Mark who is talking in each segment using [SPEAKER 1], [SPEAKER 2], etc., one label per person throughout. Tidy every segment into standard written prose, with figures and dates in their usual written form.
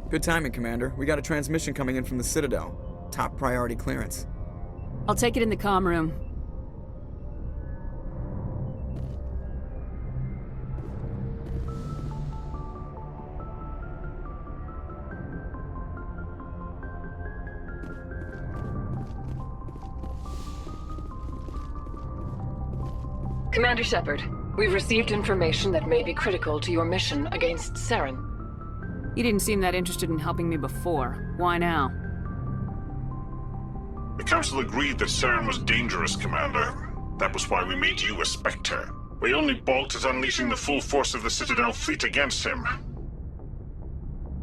[SPEAKER 1] Good timing, Commander. We got a transmission coming in from the Citadel. Top priority clearance.
[SPEAKER 2] I'll take it in the comm room.
[SPEAKER 3] Commander Shepard, we've received information that may be critical to your mission against Saren.
[SPEAKER 2] You didn't seem that interested in helping me before. Why now?
[SPEAKER 4] The Council agreed that Saren was dangerous, Commander. That was why we made you a Spectre. We only balked at unleashing the full force of the Citadel fleet against him.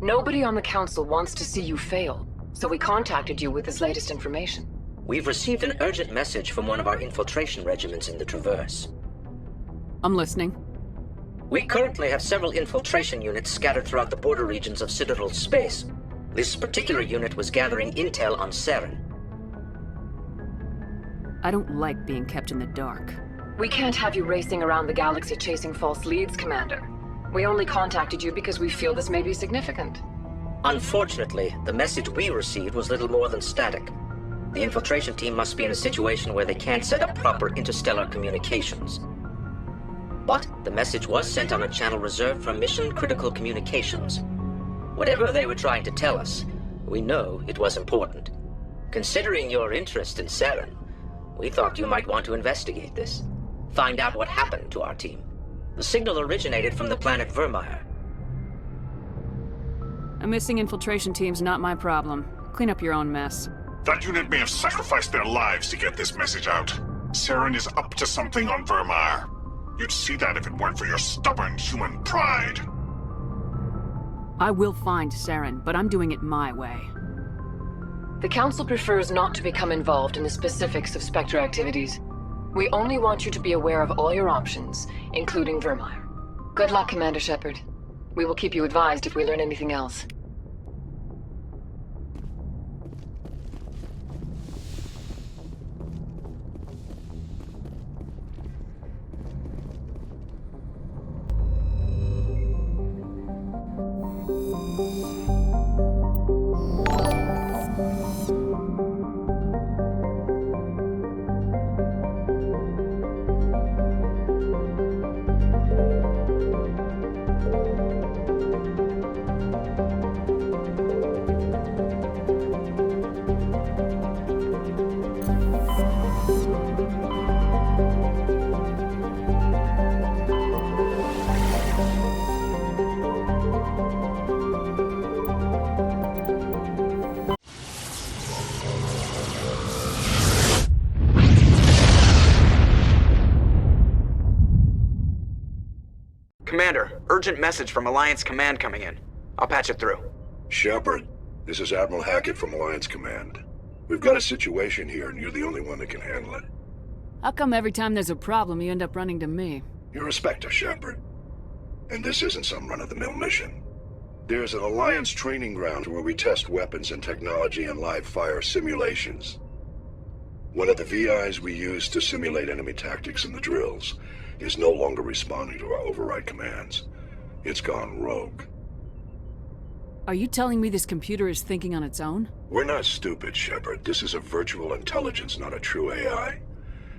[SPEAKER 3] Nobody on the Council wants to see you fail, so we contacted you with this latest information.
[SPEAKER 5] We've received an urgent message from one of our infiltration regiments in the Traverse.
[SPEAKER 2] I'm listening.
[SPEAKER 5] We currently have several infiltration units scattered throughout the border regions of Citadel space. This particular unit was gathering intel on Saren.
[SPEAKER 2] I don't like being kept in the dark.
[SPEAKER 3] We can't have you racing around the galaxy chasing false leads, Commander. We only contacted you because we feel this may be significant.
[SPEAKER 5] Unfortunately, the message we received was little more than static. The infiltration team must be in a situation where they can't set up proper interstellar communications. But the message was sent on a channel reserved for mission-critical communications. Whatever they were trying to tell us, we know it was important. Considering your interest in Saren, we thought you might want to investigate this. Find out what happened to our team. The signal originated from the planet Vermeer.
[SPEAKER 2] A missing infiltration team's not my problem. Clean up your own mess.
[SPEAKER 4] That unit may have sacrificed their lives to get this message out. Saren is up to something on Vermeer. You'd see that if it weren't for your stubborn human pride.
[SPEAKER 2] I will find Saren, but I'm doing it my way.
[SPEAKER 3] The Council prefers not to become involved in the specifics of Spectre activities. We only want you to be aware of all your options, including Vermeer. Good luck, Commander Shepard. We will keep you advised if we learn anything else.
[SPEAKER 1] Commander, urgent message from Alliance Command coming in. I'll patch it through.
[SPEAKER 6] Shepard, this is Admiral Hackett from Alliance Command. We've got a situation here, and you're the only one that can handle it.
[SPEAKER 2] How come every time there's a problem, you end up running to me?
[SPEAKER 6] You're a Spectre, Shepard. And this isn't some run-of-the-mill mission. There's an Alliance training ground where we test weapons and technology in live-fire simulations. One of the VIs we use to simulate enemy tactics in the drills is no longer responding to our override commands. It's gone rogue.
[SPEAKER 2] Are you telling me this computer is thinking on its own?
[SPEAKER 6] We're not stupid, Shepard. This is a virtual intelligence, not a true AI.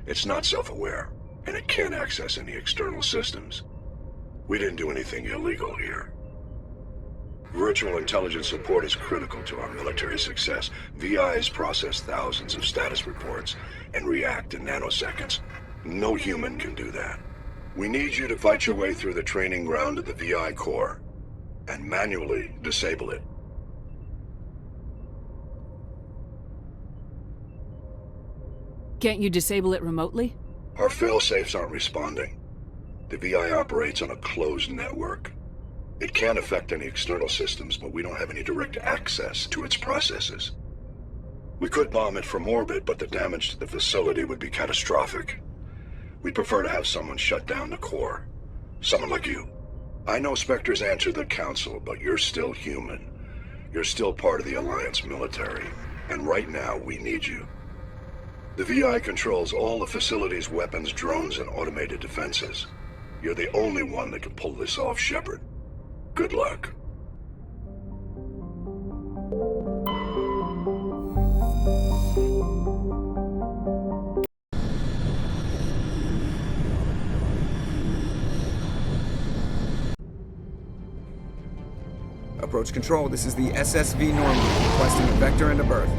[SPEAKER 6] It's not self-aware, and it can't access any external systems. We didn't do anything illegal here. Virtual intelligence support is critical to our military success. VIs process thousands of status reports and react in nanoseconds. No human can do that. We need you to fight your way through the training ground of the VI core and manually disable it.
[SPEAKER 2] Can't you disable it remotely?
[SPEAKER 6] Our fail-safes aren't responding. The VI operates on a closed network. It can affect any external systems, but we don't have any direct access to its processes. We could bomb it from orbit, but the damage to the facility would be catastrophic. We'd prefer to have someone shut down the core. Someone like you. I know Spectres answer the Council, but you're still human. You're still part of the Alliance military, and right now we need you. The VI controls all the facility's weapons, drones, and automated defenses. You're the only one that can pull this off, Shepard. Good luck.
[SPEAKER 1] Approach control, this is the SSV Normandy, requesting a vector and a berth.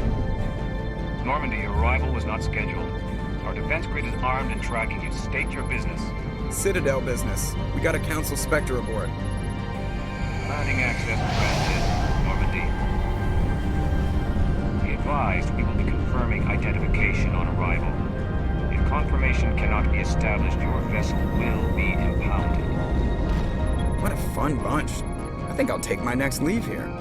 [SPEAKER 7] Normandy, your arrival was not scheduled. Our defense grid is armed and tracking you. State your business.
[SPEAKER 1] Citadel business. We got a Council Spectre aboard.
[SPEAKER 7] Landing access granted, Normandy. Be advised, we will be confirming identification on arrival. If confirmation cannot be established, your vessel will be impounded.
[SPEAKER 1] What a fun bunch. I think I'll take my next leave here.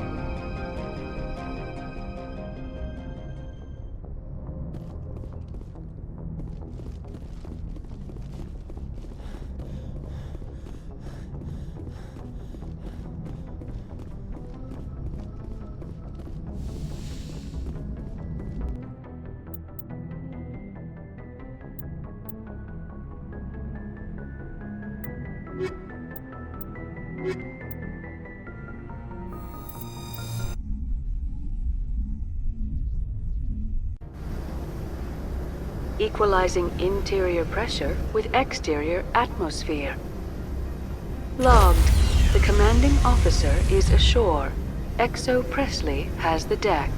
[SPEAKER 2] Equalizing interior pressure with exterior atmosphere. Logged. The commanding officer is ashore. XO Presley has the deck.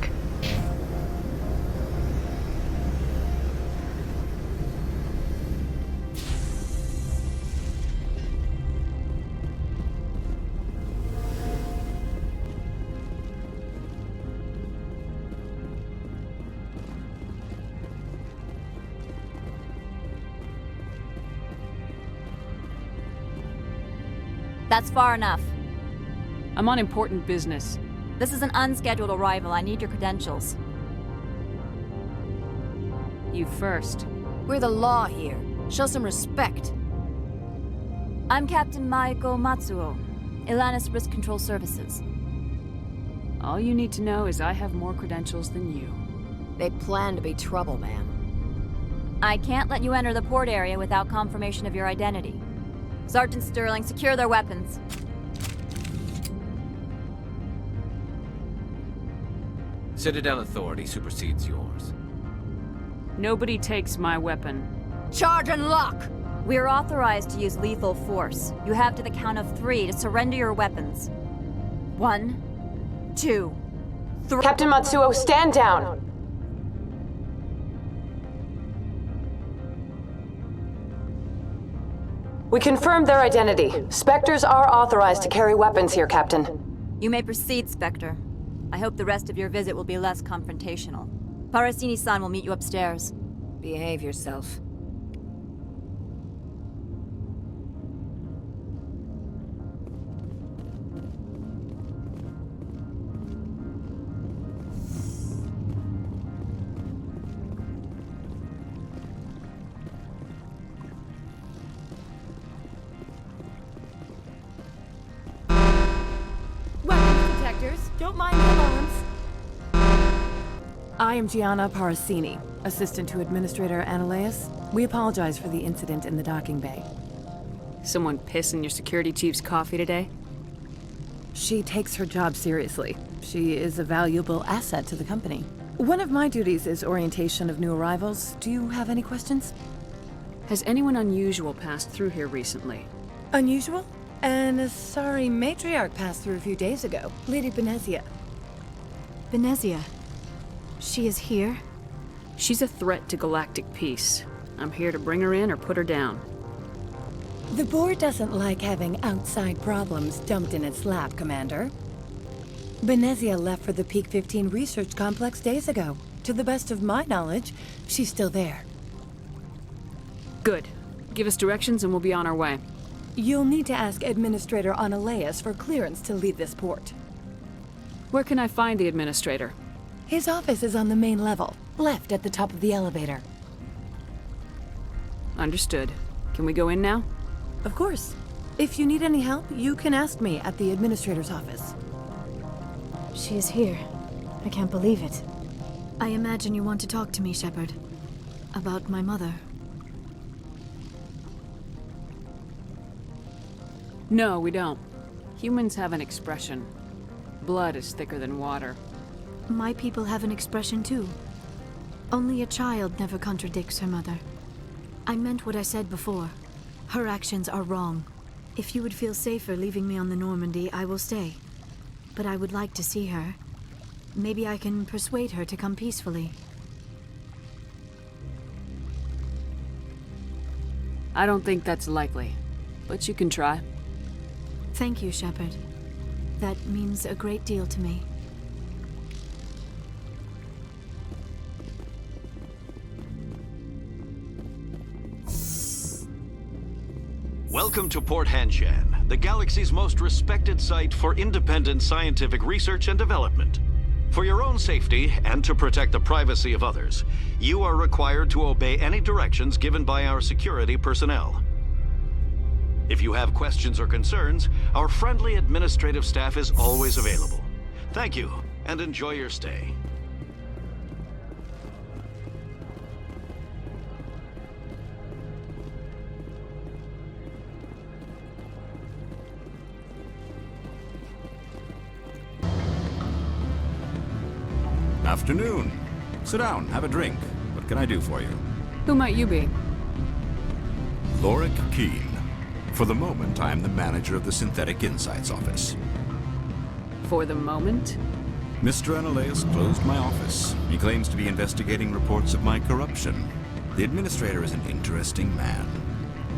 [SPEAKER 8] That's far enough.
[SPEAKER 2] I'm on important business.
[SPEAKER 8] This is an unscheduled arrival. I need your credentials.
[SPEAKER 2] You first.
[SPEAKER 9] We're the law here. Show some respect.
[SPEAKER 8] I'm Captain Maiko Matsuo, Ilanis Risk Control Services.
[SPEAKER 2] All you need to know is I have more credentials than you.
[SPEAKER 9] They plan to be trouble, ma'am.
[SPEAKER 8] I can't let you enter the port area without confirmation of your identity. Sergeant Sterling, secure their weapons.
[SPEAKER 10] Citadel authority supersedes yours.
[SPEAKER 2] Nobody takes my weapon.
[SPEAKER 9] Charge and lock!
[SPEAKER 8] We're authorized to use lethal force. You have to the count of 3 to surrender your weapons. 1, 2, 3.
[SPEAKER 3] Captain Matsuo, stand down! We confirmed their identity. Spectres are authorized to carry weapons here, Captain.
[SPEAKER 8] You may proceed, Spectre. I hope the rest of your visit will be less confrontational. Parasini-san will meet you upstairs.
[SPEAKER 9] Behave yourself. Don't mind the alarms.
[SPEAKER 11] I am Gianna Parasini, assistant to Administrator Analeas. We apologize for the incident in the docking bay.
[SPEAKER 2] Someone piss in your security chief's coffee today?
[SPEAKER 11] She takes her job seriously. She is a valuable asset to the company. One of my duties is orientation of new arrivals. Do you have any questions?
[SPEAKER 2] Has anyone unusual passed through here recently?
[SPEAKER 11] Unusual? And a sorry matriarch passed through a few days ago. Lady Benezia.
[SPEAKER 9] Benezia. She is here?
[SPEAKER 2] She's a threat to galactic peace. I'm here to bring her in or put her down.
[SPEAKER 11] The board doesn't like having outside problems dumped in its lap, Commander. Benezia left for the Peak 15 research complex days ago. To the best of my knowledge, she's still there.
[SPEAKER 2] Good. Give us directions and we'll be on our way.
[SPEAKER 11] You'll need to ask Administrator Analeas for clearance to leave this port.
[SPEAKER 2] Where can I find the Administrator?
[SPEAKER 11] His office is on the main level, left at the top of the elevator.
[SPEAKER 2] Understood. Can we go in now?
[SPEAKER 11] Of course. If you need any help, you can ask me at the Administrator's office.
[SPEAKER 9] She is here. I can't believe it. I imagine you want to talk to me, Shepard. About my mother.
[SPEAKER 2] No, we don't. Humans have an expression. Blood is thicker than water.
[SPEAKER 9] My people have an expression too. Only a child never contradicts her mother. I meant what I said before. Her actions are wrong. If you would feel safer leaving me on the Normandy, I will stay. But I would like to see her. Maybe I can persuade her to come peacefully.
[SPEAKER 12] I don't think that's likely, but you can try.
[SPEAKER 9] Thank you, Shepard. That means a great deal to me.
[SPEAKER 13] Welcome to Port Hanshan, the galaxy's most respected site for independent scientific research and development. For your own safety and to protect the privacy of others, you are required to obey any directions given by our security personnel. If you have questions or concerns, our friendly administrative staff is always available. Thank you, and enjoy your stay.
[SPEAKER 14] Afternoon. Sit down, have a drink. What can I do for you?
[SPEAKER 12] Who might you be?
[SPEAKER 14] Lorik Keen. For the moment, I am the manager of the Synthetic Insights office.
[SPEAKER 12] For the moment?
[SPEAKER 14] Mr. Analeus closed my office. He claims to be investigating reports of my corruption. The administrator is an interesting man.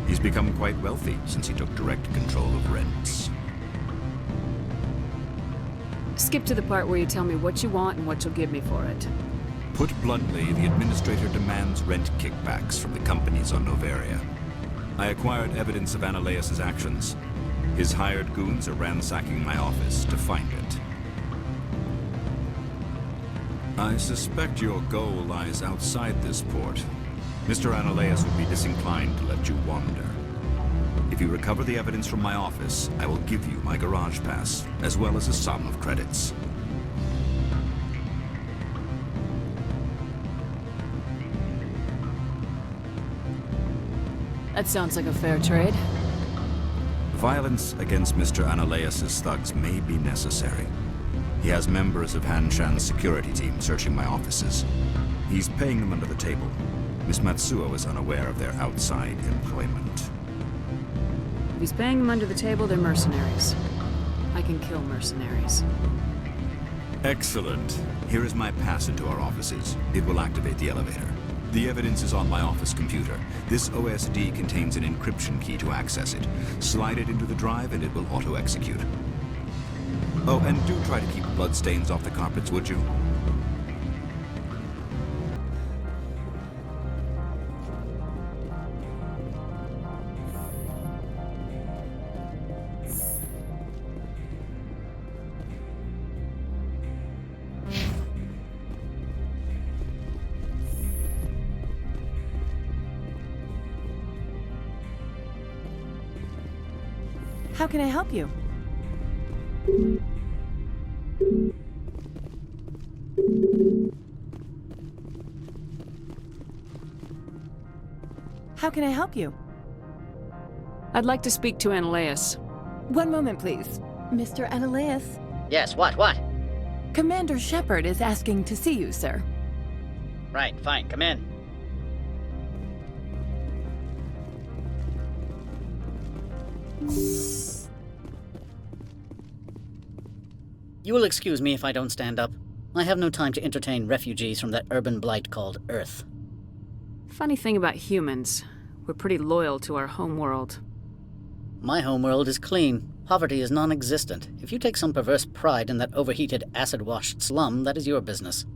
[SPEAKER 14] He's become quite wealthy since he took direct control of rents.
[SPEAKER 12] Skip to the part where you tell me what you want and what you'll give me for it.
[SPEAKER 14] Put bluntly, the administrator demands rent kickbacks from the companies on Noveria. I acquired evidence of Analeus' actions. His hired goons are ransacking my office to find it. I suspect your goal lies outside this port. Mr. Analeus would be disinclined to let you wander. If you recover the evidence from my office, I will give you my garage pass, as well as a sum of credits.
[SPEAKER 12] That sounds like a fair trade.
[SPEAKER 14] Violence against Mr. Analeus' thugs may be necessary. He has members of Hanshan's security team searching my offices. He's paying them under the table. Miss Matsuo is unaware of their outside employment.
[SPEAKER 12] If he's paying them under the table, they're mercenaries. I can kill mercenaries.
[SPEAKER 14] Excellent. Here is my pass into our offices. It will activate the elevator. The evidence is on my office computer. This OSD contains an encryption key to access it. Slide it into the drive and it will auto-execute. Oh, and do try to keep bloodstains off the carpets, would you?
[SPEAKER 11] How can I help you? How can I help you?
[SPEAKER 12] I'd like to speak to Analeus.
[SPEAKER 11] One moment, please. Mr. Analeus?
[SPEAKER 5] Yes, what?
[SPEAKER 11] Commander Shepard is asking to see you, sir.
[SPEAKER 5] Right, fine, come in. You will excuse me if I don't stand up. I have no time to entertain refugees from that urban blight called Earth.
[SPEAKER 12] Funny thing about humans, we're pretty loyal to our homeworld.
[SPEAKER 5] My homeworld is clean. Poverty is non-existent. If you take some perverse pride in that overheated, acid-washed slum, that is your business.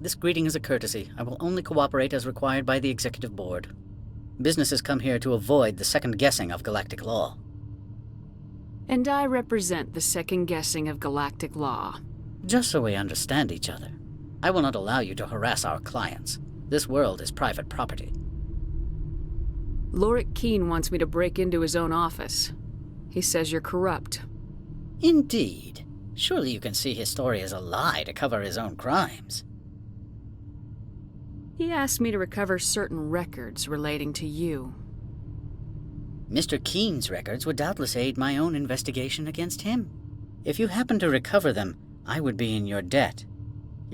[SPEAKER 5] This greeting is a courtesy. I will only cooperate as required by the Executive Board. Businesses come here to avoid the second-guessing of galactic law.
[SPEAKER 12] And I represent the second-guessing of galactic law.
[SPEAKER 5] Just so we understand each other, I will not allow you to harass our clients. This world is private property.
[SPEAKER 12] Lorik Keen wants me to break into his own office. He says you're corrupt.
[SPEAKER 5] Indeed. Surely you can see his story as a lie to cover his own crimes.
[SPEAKER 12] He asked me to recover certain records relating to you.
[SPEAKER 5] Mr. Keen's records would doubtless aid my own investigation against him. If you happen to recover them, I would be in your debt.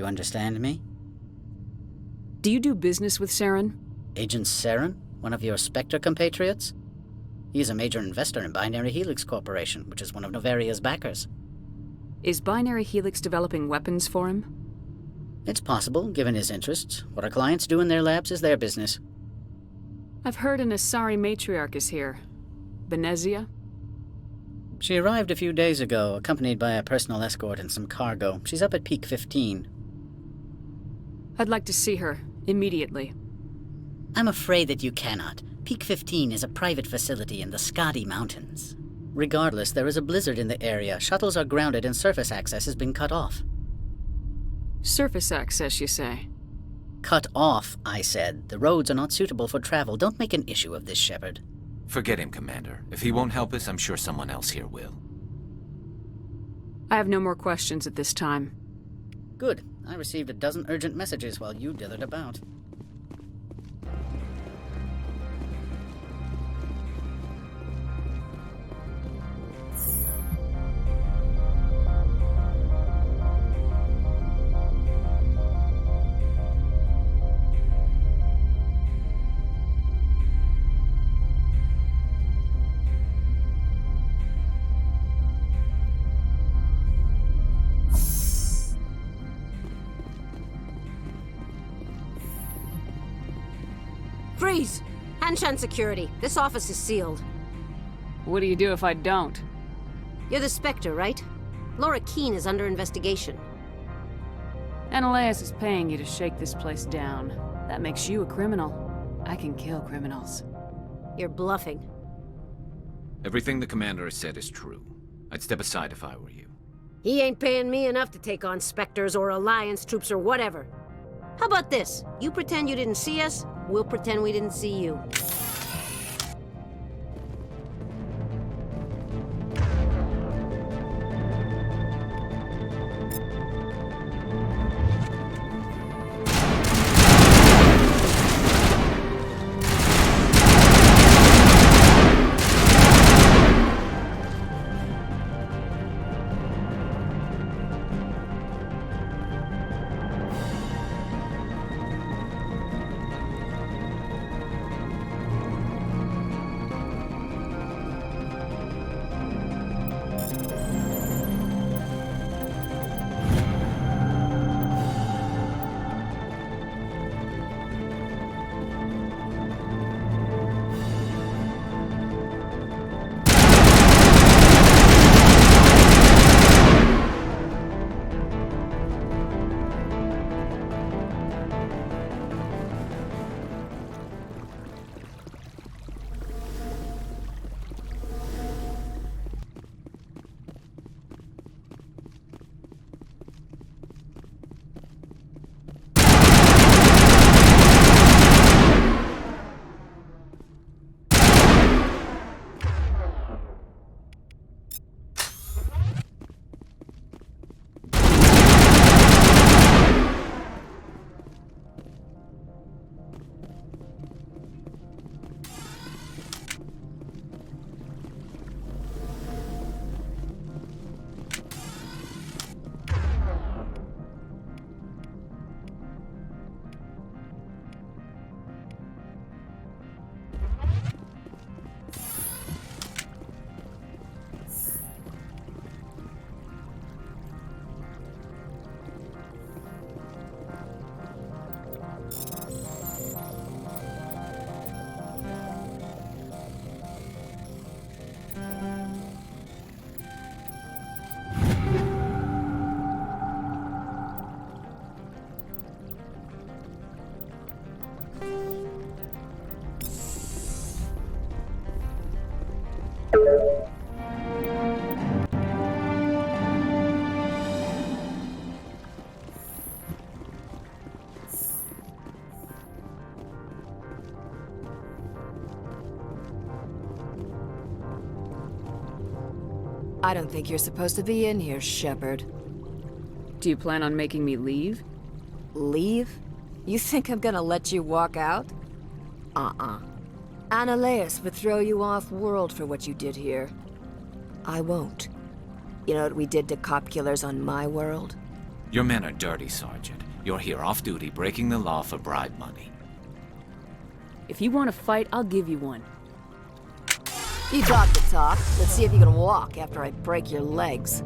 [SPEAKER 15] You understand me?
[SPEAKER 12] Do you do business with Saren?
[SPEAKER 15] Agent Saren? One of your Spectre compatriots? He's a major investor in Binary Helix Corporation, which is one of Novaria's backers.
[SPEAKER 12] Is Binary Helix developing weapons for him?
[SPEAKER 15] It's possible, given his interests. What our clients do in their labs is their business.
[SPEAKER 12] I've heard an Asari matriarch is here. Benezia?
[SPEAKER 15] She arrived a few days ago, accompanied by a personal escort and some cargo. She's up at Peak 15.
[SPEAKER 12] I'd like to see her, immediately.
[SPEAKER 15] I'm afraid that you cannot. Peak 15 is a private facility in the Skadi Mountains. Regardless, there is a blizzard in the area. Shuttles are grounded and surface access has been cut off.
[SPEAKER 12] Surface access, you say?
[SPEAKER 15] Cut off, I said. The roads are not suitable for travel. Don't make an issue of this, Shepard.
[SPEAKER 10] Forget him, Commander. If he won't help us, I'm sure someone else here will.
[SPEAKER 12] I have no more questions at this time.
[SPEAKER 15] Good. I received a dozen urgent messages while you dithered about.
[SPEAKER 16] Freeze! Hanshan Security. This office is sealed.
[SPEAKER 12] What do you do if I don't?
[SPEAKER 16] You're the Spectre, right? Laura Keene is under investigation.
[SPEAKER 12] Ananias is paying you to shake this place down. That makes you a criminal. I can kill criminals.
[SPEAKER 16] You're bluffing.
[SPEAKER 10] Everything the Commander has said is true. I'd step aside if I were you.
[SPEAKER 16] He ain't paying me enough to take on Spectres or Alliance troops or whatever. How about this? You pretend you didn't see us, we'll pretend we didn't see you.
[SPEAKER 17] I don't think you're supposed to be in here, Shepard.
[SPEAKER 12] Do you plan on making me leave?
[SPEAKER 17] Leave? You think I'm gonna let you walk out? Ananias would throw you off-world for what you did here. I won't. You know what we did to cop killers on my world?
[SPEAKER 10] Your men are dirty, Sergeant. You're here off-duty, breaking the law for bribe money.
[SPEAKER 12] If you want to fight, I'll give you one.
[SPEAKER 17] You talk the talk. Let's see if you can walk after I break your legs.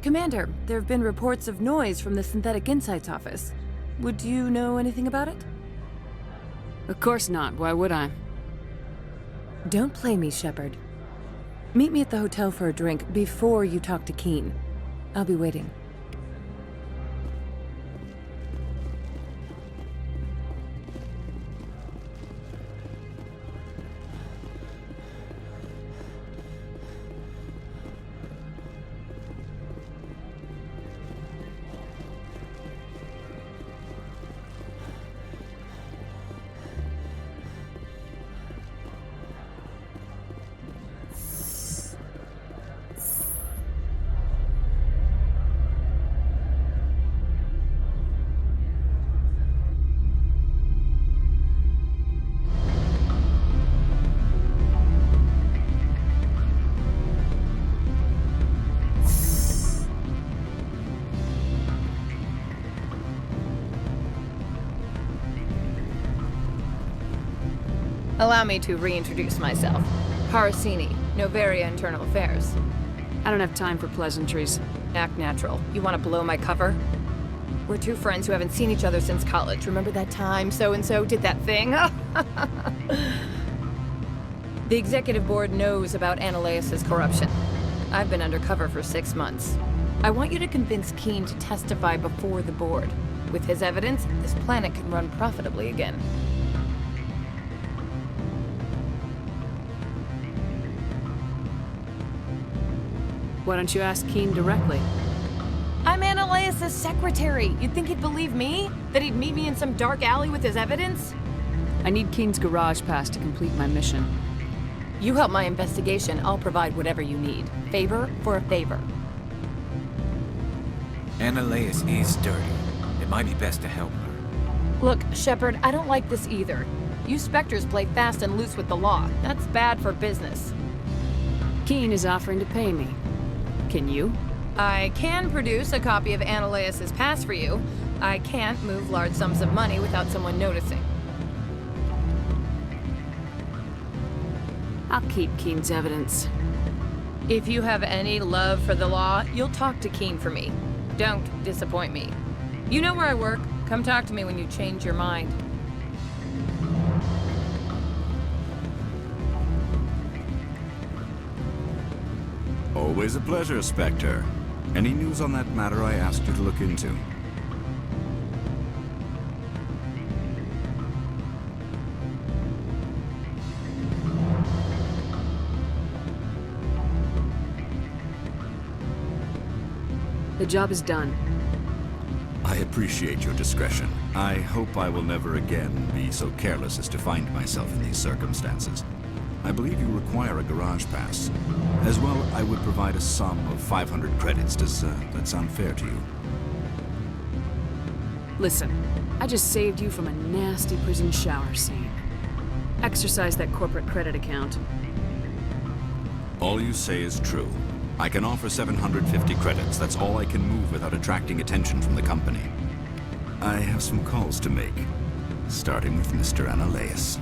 [SPEAKER 18] Commander, there have been reports of noise from the Synthetic Insights office. Would you know anything about it?
[SPEAKER 12] Of course not. Why would I?
[SPEAKER 18] Don't play me, Shepard. Meet me at the hotel for a drink before you talk to Keen. I'll be waiting.
[SPEAKER 19] Allow me to reintroduce myself. Harasini, Novaria Internal Affairs.
[SPEAKER 12] I don't have time for pleasantries.
[SPEAKER 19] Act natural. You want to blow my cover? We're two friends who haven't seen each other since college. Remember that time so-and-so did that thing? The executive board knows about Ananias' corruption. I've been undercover for 6 months. I want you to convince Keen to testify before the board. With his evidence, this planet can run profitably again.
[SPEAKER 12] Why don't you ask Keen directly?
[SPEAKER 19] I'm Ananias' secretary. You'd think he'd believe me? That he'd meet me in some dark alley with his evidence?
[SPEAKER 12] I need Keen's garage pass to complete my mission.
[SPEAKER 19] You help my investigation, I'll provide whatever you need. Favor for a favor.
[SPEAKER 10] Ananias is dirty. It might be best to help her.
[SPEAKER 19] Look, Shepard, I don't like this either. You Spectres play fast and loose with the law. That's bad for business.
[SPEAKER 12] Keen is offering to pay me. Can you?
[SPEAKER 19] I can produce a copy of Ananias' pass for you. I can't move large sums of money without someone noticing.
[SPEAKER 12] I'll keep Keen's evidence.
[SPEAKER 19] If you have any love for the law, you'll talk to Keen for me. Don't disappoint me. You know where I work. Come talk to me when you change your mind.
[SPEAKER 14] Always a pleasure, Spectre. Any news on that matter I asked you to look into?
[SPEAKER 12] The job is done.
[SPEAKER 14] I appreciate your discretion. I hope I will never again be so careless as to find myself in these circumstances. I believe you require a garage pass. As well, I would provide a sum of 500 credits. Does that sound fair to you?
[SPEAKER 12] Listen, I just saved you from a nasty prison shower scene. Exercise that corporate credit account.
[SPEAKER 14] All you say is true. I can offer 750 credits. That's all I can move without attracting attention from the company. I have some calls to make, starting with Mr. Analaeus.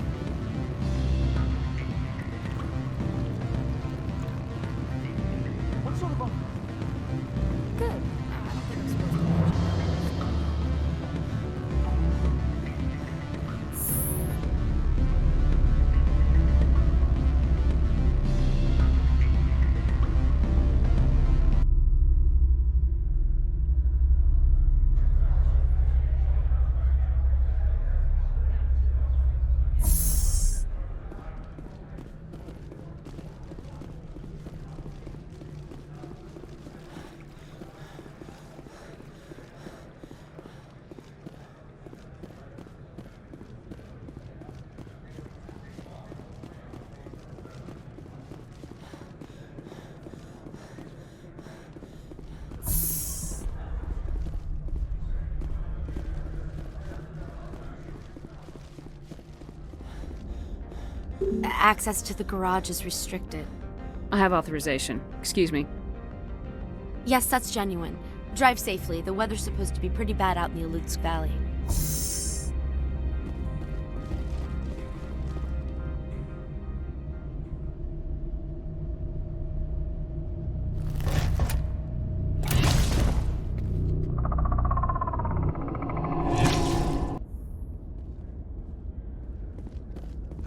[SPEAKER 8] Access to the garage is restricted.
[SPEAKER 12] I have authorization. Excuse me.
[SPEAKER 8] Yes, that's genuine. Drive safely. The weather's supposed to be pretty bad out in the Alutsk Valley.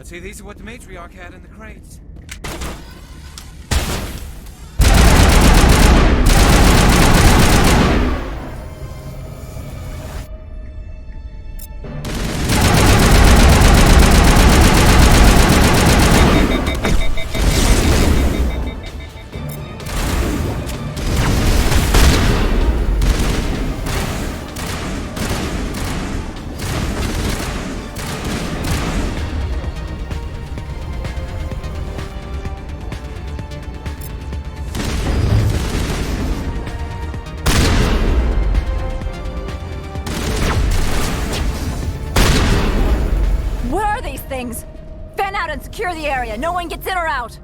[SPEAKER 10] I'd say these are what the matriarch had in the crates.
[SPEAKER 8] Things! Fan out and secure the area. No one gets in or out.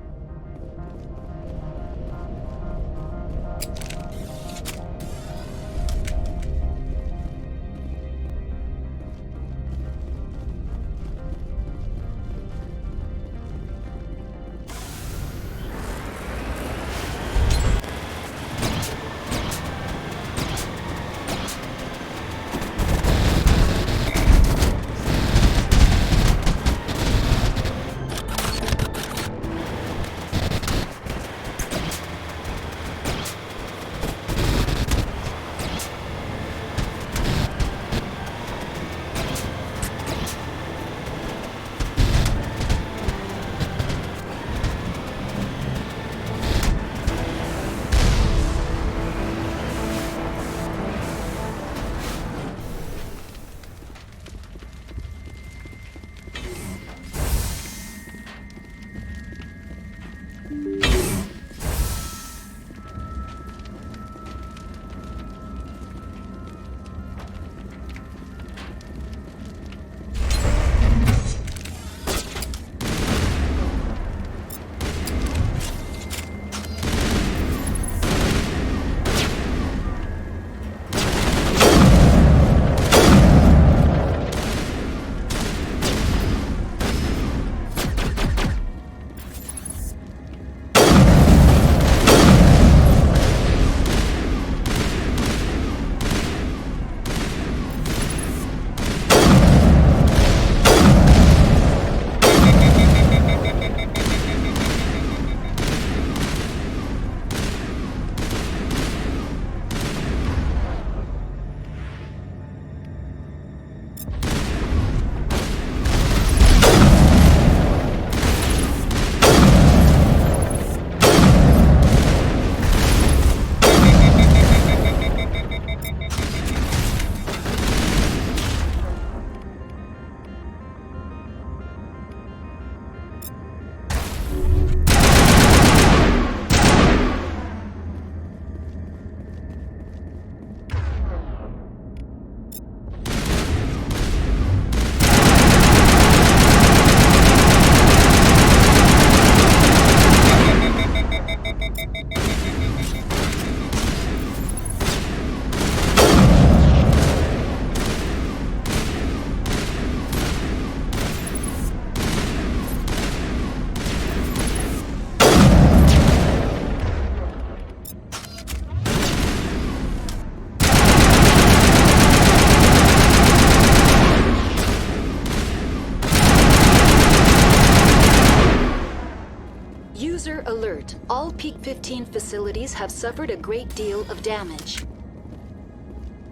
[SPEAKER 2] User alert. All Peak 15 facilities have suffered a great deal of damage.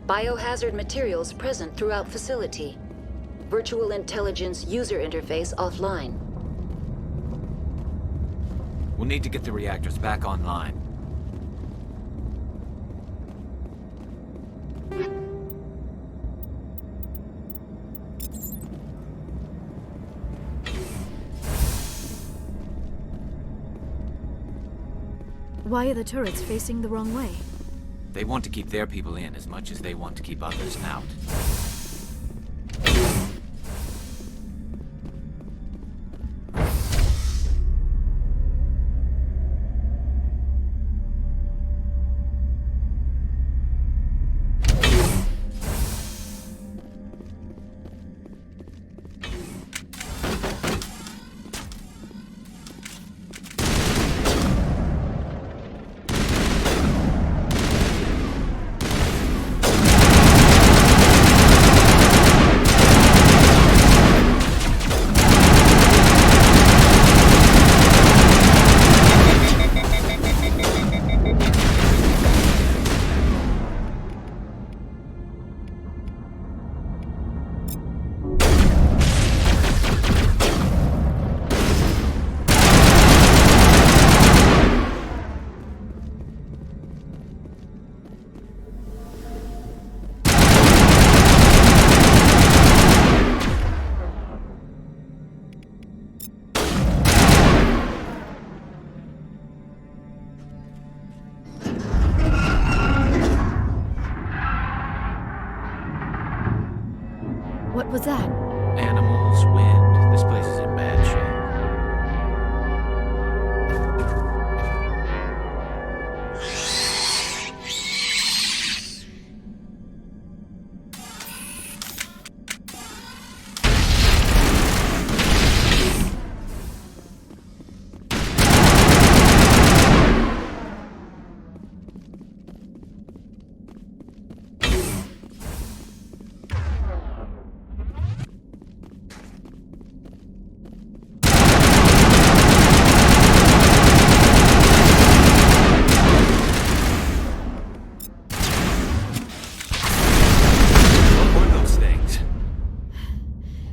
[SPEAKER 2] Biohazard materials present throughout facility. Virtual intelligence user interface offline.
[SPEAKER 10] We'll need to get the reactors back online.
[SPEAKER 9] Why are the turrets facing the wrong way?
[SPEAKER 10] They want to keep their people in as much as they want to keep others out.
[SPEAKER 9] What was that?
[SPEAKER 10] Animals, wind. This place is in bad shape.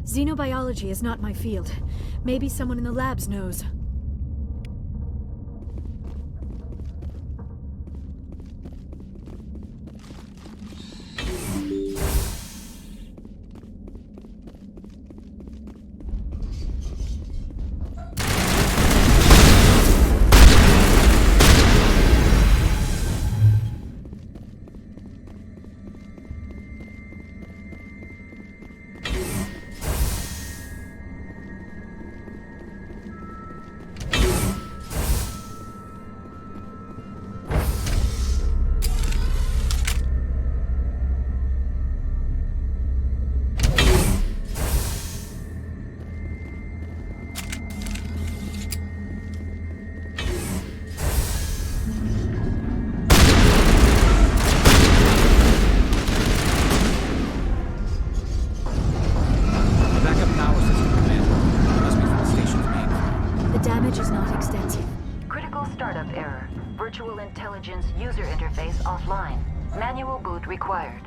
[SPEAKER 9] Xenobiology is not my field. Maybe someone in the labs knows.
[SPEAKER 2] Virtual intelligence user interface offline. Manual boot required.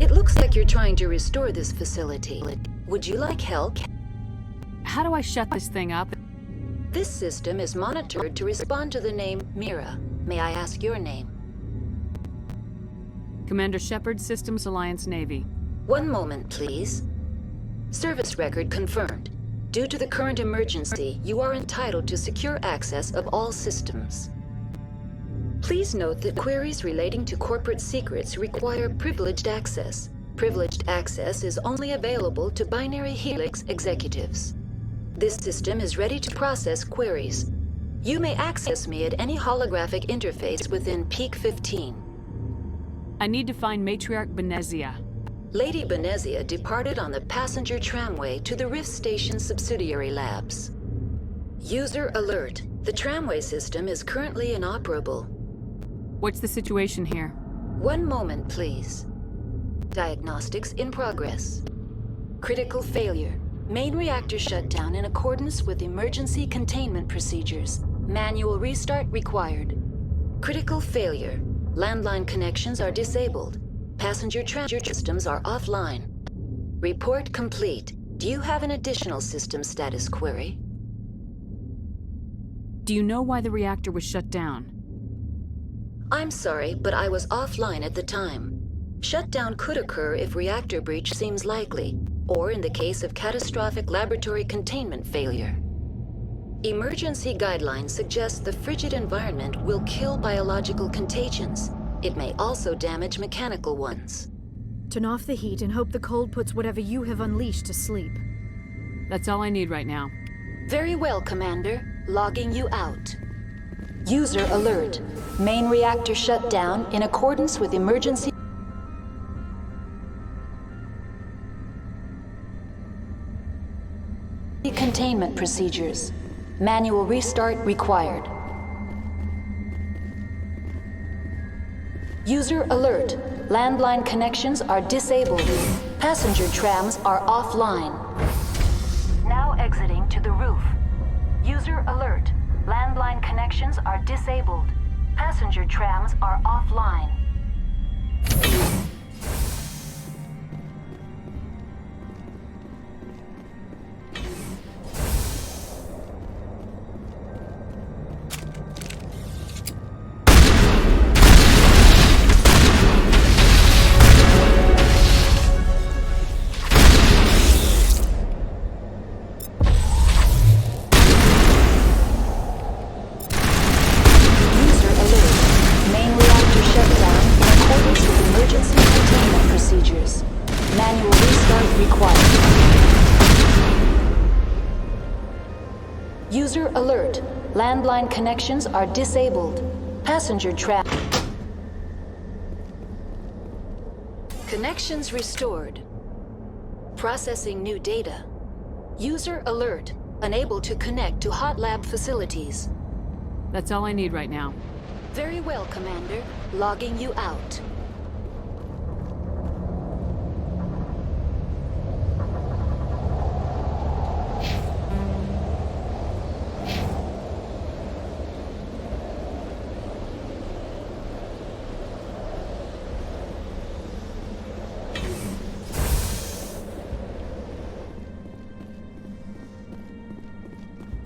[SPEAKER 2] It looks like you're trying to restore this facility. Would you like help?
[SPEAKER 12] How do I shut this thing up?
[SPEAKER 2] This system is monitored to respond to the name Mira. May I ask your name?
[SPEAKER 12] Commander Shepard, Systems Alliance Navy.
[SPEAKER 2] One moment, please. Service record confirmed. Due to the current emergency, you are entitled to secure access of all systems. Please note that queries relating to corporate secrets require privileged access. Privileged access is only available to Binary Helix executives. This system is ready to process queries. You may access me at any holographic interface within Peak 15.
[SPEAKER 12] I need to find Matriarch Benezia.
[SPEAKER 2] Lady Benezia departed on the passenger tramway to the Rift Station subsidiary labs. User alert. The tramway system is currently inoperable.
[SPEAKER 12] What's the situation here?
[SPEAKER 2] One moment, please. Diagnostics in progress. Critical failure. Main reactor shutdown in accordance with emergency containment procedures. Manual restart required. Critical failure. Landline connections are disabled. Passenger transport systems are offline. Report complete. Do you have an additional system status query?
[SPEAKER 12] Do you know why the reactor was shut down?
[SPEAKER 2] I'm sorry, but I was offline at the time. Shutdown could occur if reactor breach seems likely, or in the case of catastrophic laboratory containment failure. Emergency guidelines suggest the frigid environment will kill biological contagions. It may also damage mechanical ones.
[SPEAKER 9] Turn off the heat and hope the cold puts whatever you have unleashed to sleep.
[SPEAKER 12] That's all I need right now.
[SPEAKER 2] Very well, Commander. Logging you out. User alert. Main reactor shut down in accordance with emergency containment procedures. Manual restart required. User alert. Landline connections are disabled. Passenger trams are offline. Now exiting to the roof. User alert. Landline connections are disabled. Passenger trams are offline. User alert. Landline connections are disabled. Passenger trap. Connections restored. Processing new data. User alert. Unable to connect to hot lab facilities.
[SPEAKER 12] That's all I need right now.
[SPEAKER 2] Very well, Commander. Logging you out.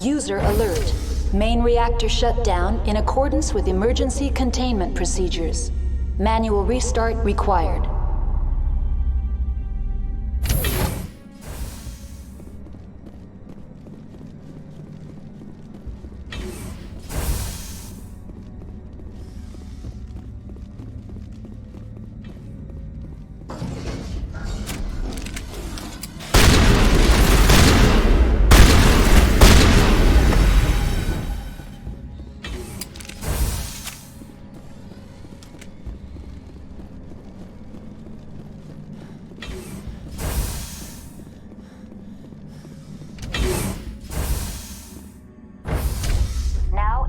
[SPEAKER 2] User alert. Main reactor shut down in accordance with emergency containment procedures. Manual restart required.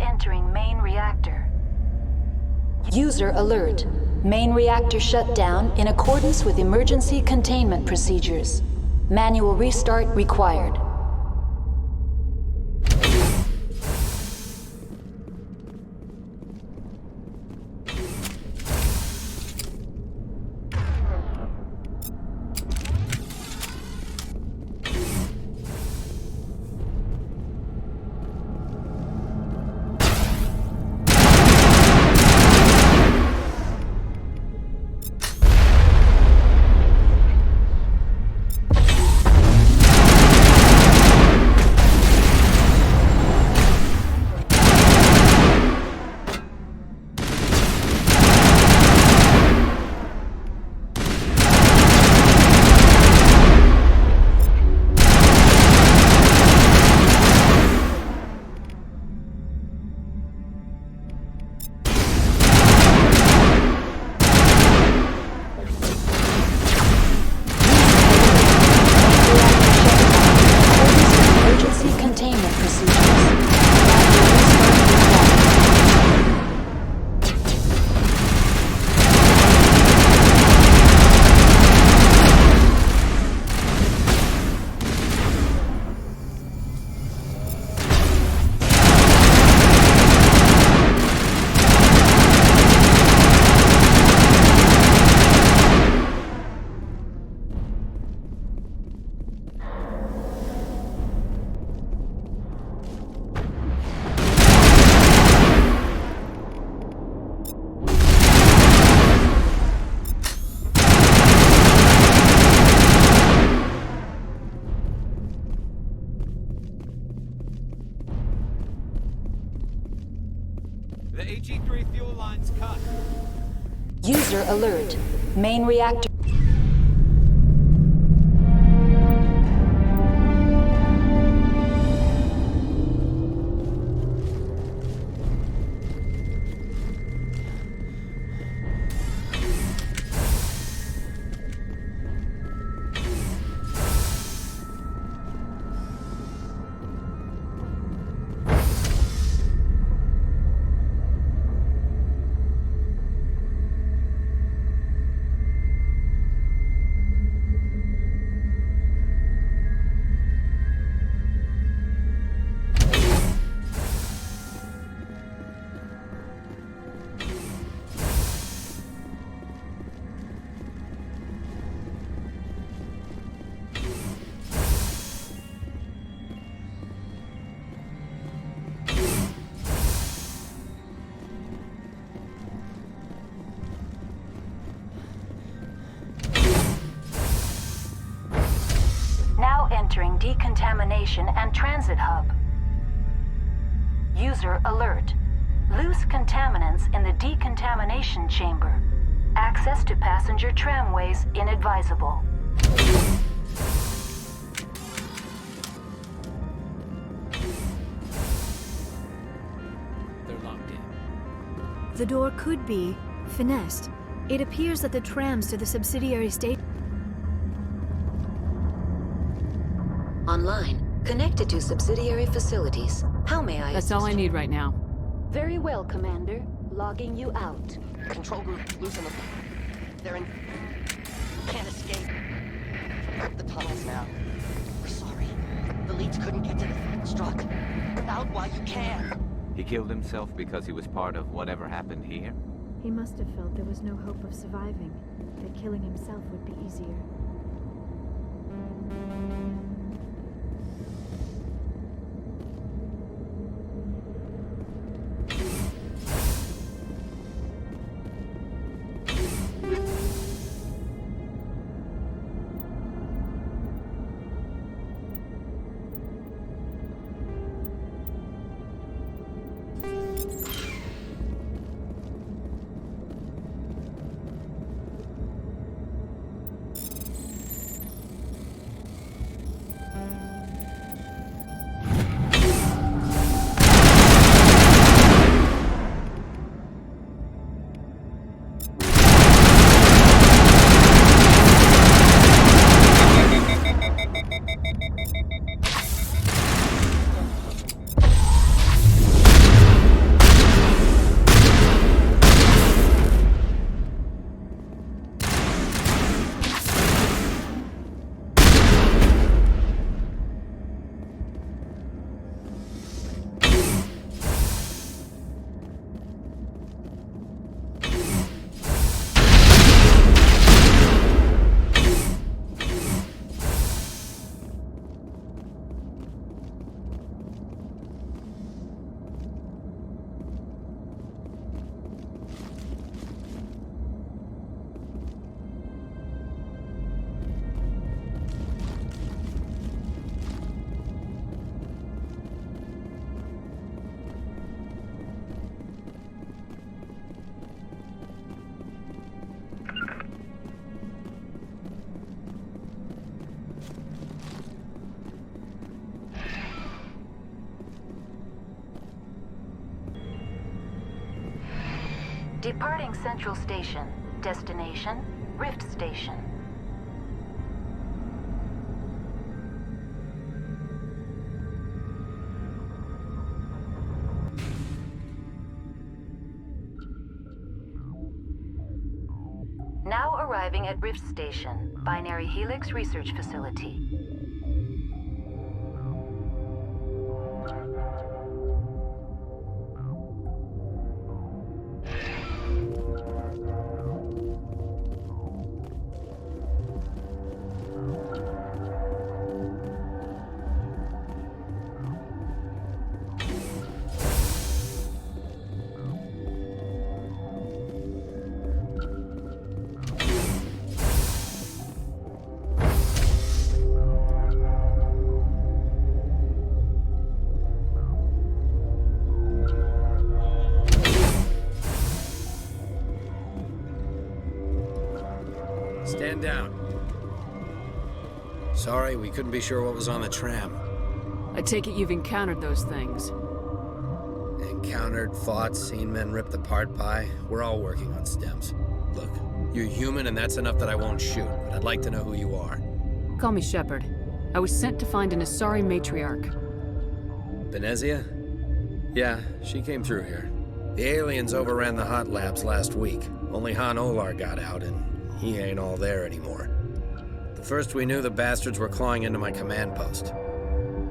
[SPEAKER 2] Entering main reactor. User alert. Main reactor shut down in accordance with emergency containment procedures. Manual restart required.
[SPEAKER 10] The HE3 fuel line's cut.
[SPEAKER 2] User alert. Main reactor. Entering decontamination and transit hub. User alert. Loose contaminants in the decontamination chamber. Access to passenger tramways inadvisable.
[SPEAKER 10] They're locked in.
[SPEAKER 9] The door could be finessed. It appears that the trams to the subsidiary state
[SPEAKER 2] Online. Connected to subsidiary facilities. How may I
[SPEAKER 12] That's all I need right now.
[SPEAKER 2] Very well, Commander. Logging you out.
[SPEAKER 20] Control group, loosen them. They're in... Can't escape. The tunnels now. We're sorry. The leads couldn't get to the struck. Out while you can.
[SPEAKER 10] He killed himself because he was part of whatever happened here?
[SPEAKER 9] He must have felt there was no hope of surviving, that killing himself would be easier.
[SPEAKER 2] Departing Central Station. Destination, Rift Station. Now arriving at Rift Station, Binary Helix Research Facility.
[SPEAKER 21] Stand down. Sorry, we couldn't be sure what was on the tram.
[SPEAKER 12] I take it you've encountered those things.
[SPEAKER 21] Encountered, fought, seen men ripped apart by. We're all working on stems. Look, you're human and that's enough that I won't shoot, but I'd like to know who you are.
[SPEAKER 12] Call me Shepard. I was sent to find an Asari matriarch.
[SPEAKER 21] Venezia? Yeah, she came through here. The aliens overran the hot labs last week. Only Han Olar got out, and he ain't all there anymore. The first we knew, the bastards were clawing into my command post.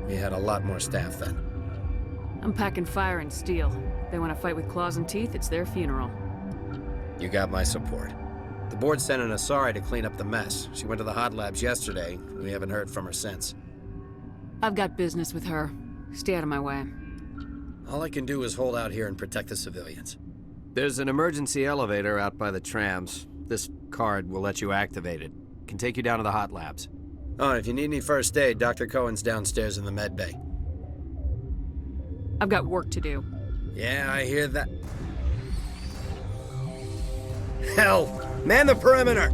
[SPEAKER 21] We had a lot more staff then.
[SPEAKER 12] I'm packing fire and steel. They want to fight with claws and teeth, it's their funeral.
[SPEAKER 21] You got my support. The board sent an Asari to clean up the mess. She went to the hot labs yesterday. We haven't heard from her since.
[SPEAKER 12] I've got business with her. Stay out of my way.
[SPEAKER 21] All I can do is hold out here and protect the civilians. There's an emergency elevator out by the trams. This card will let you activate it. Can take you down to the hot labs. Oh, if you need any first aid, Dr. Cohen's downstairs in the med bay.
[SPEAKER 12] I've got work to do.
[SPEAKER 21] Yeah, I hear that. Hell! Man the perimeter!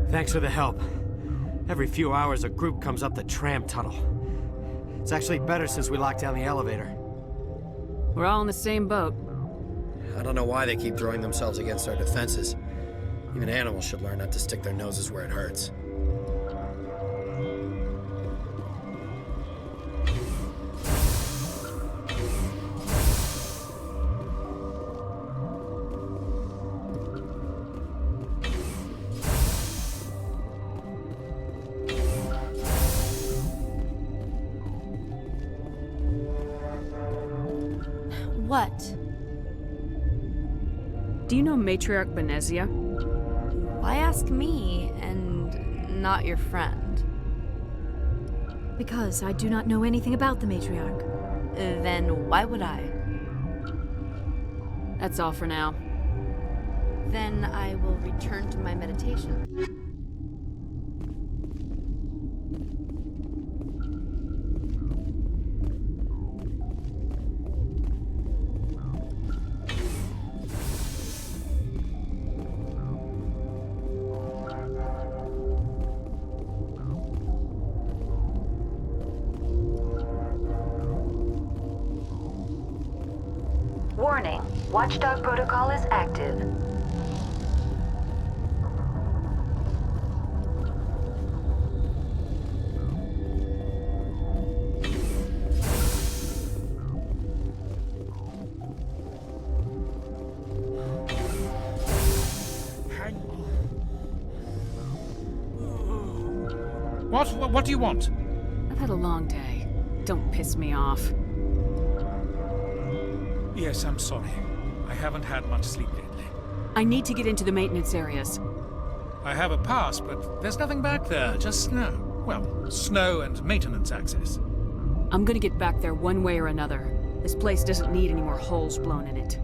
[SPEAKER 22] Thanks for the help. Every few hours, a group comes up the tram tunnel. It's actually better since we locked down the elevator.
[SPEAKER 12] We're all in the same boat.
[SPEAKER 21] I don't know why they keep throwing themselves against our defenses. Even animals should learn not to stick their noses where it hurts.
[SPEAKER 8] What?
[SPEAKER 12] Do you know Matriarch Venezia?
[SPEAKER 8] Why ask me and not your friend? Because I do not know anything about the Matriarch. Then why would I?
[SPEAKER 12] That's all for now.
[SPEAKER 8] Then I will return to my meditation.
[SPEAKER 2] Warning, Watchdog protocol is active.
[SPEAKER 23] What do you want?
[SPEAKER 12] I've had a long day. Don't piss me off.
[SPEAKER 23] Yes, I'm sorry. I haven't had much sleep lately.
[SPEAKER 12] I need to get into the maintenance areas.
[SPEAKER 23] I have a pass, but there's nothing back there, just snow. Well, snow and maintenance access.
[SPEAKER 12] I'm gonna get back there one way or another. This place doesn't need any more holes blown in it.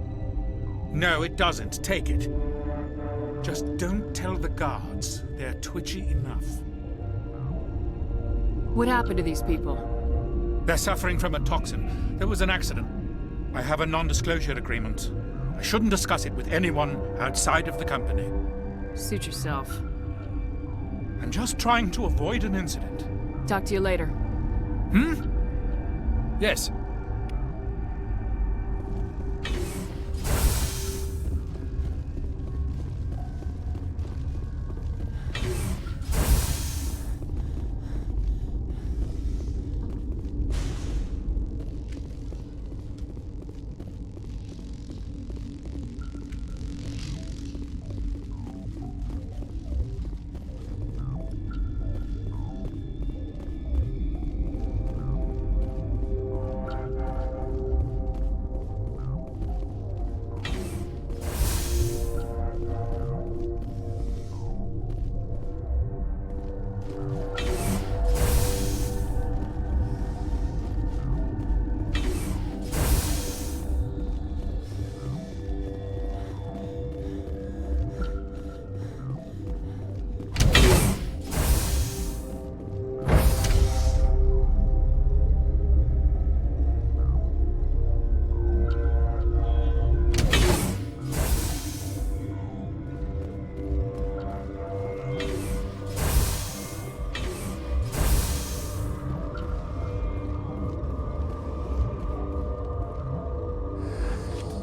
[SPEAKER 23] No, it doesn't. Take it. Just don't tell the guards. They're twitchy enough.
[SPEAKER 12] What happened to these people?
[SPEAKER 23] They're suffering from a toxin. There was an accident. I have a non-disclosure agreement. I shouldn't discuss it with anyone outside of the company.
[SPEAKER 12] Suit yourself.
[SPEAKER 23] I'm just trying to avoid an incident.
[SPEAKER 12] Talk to you later.
[SPEAKER 23] Yes.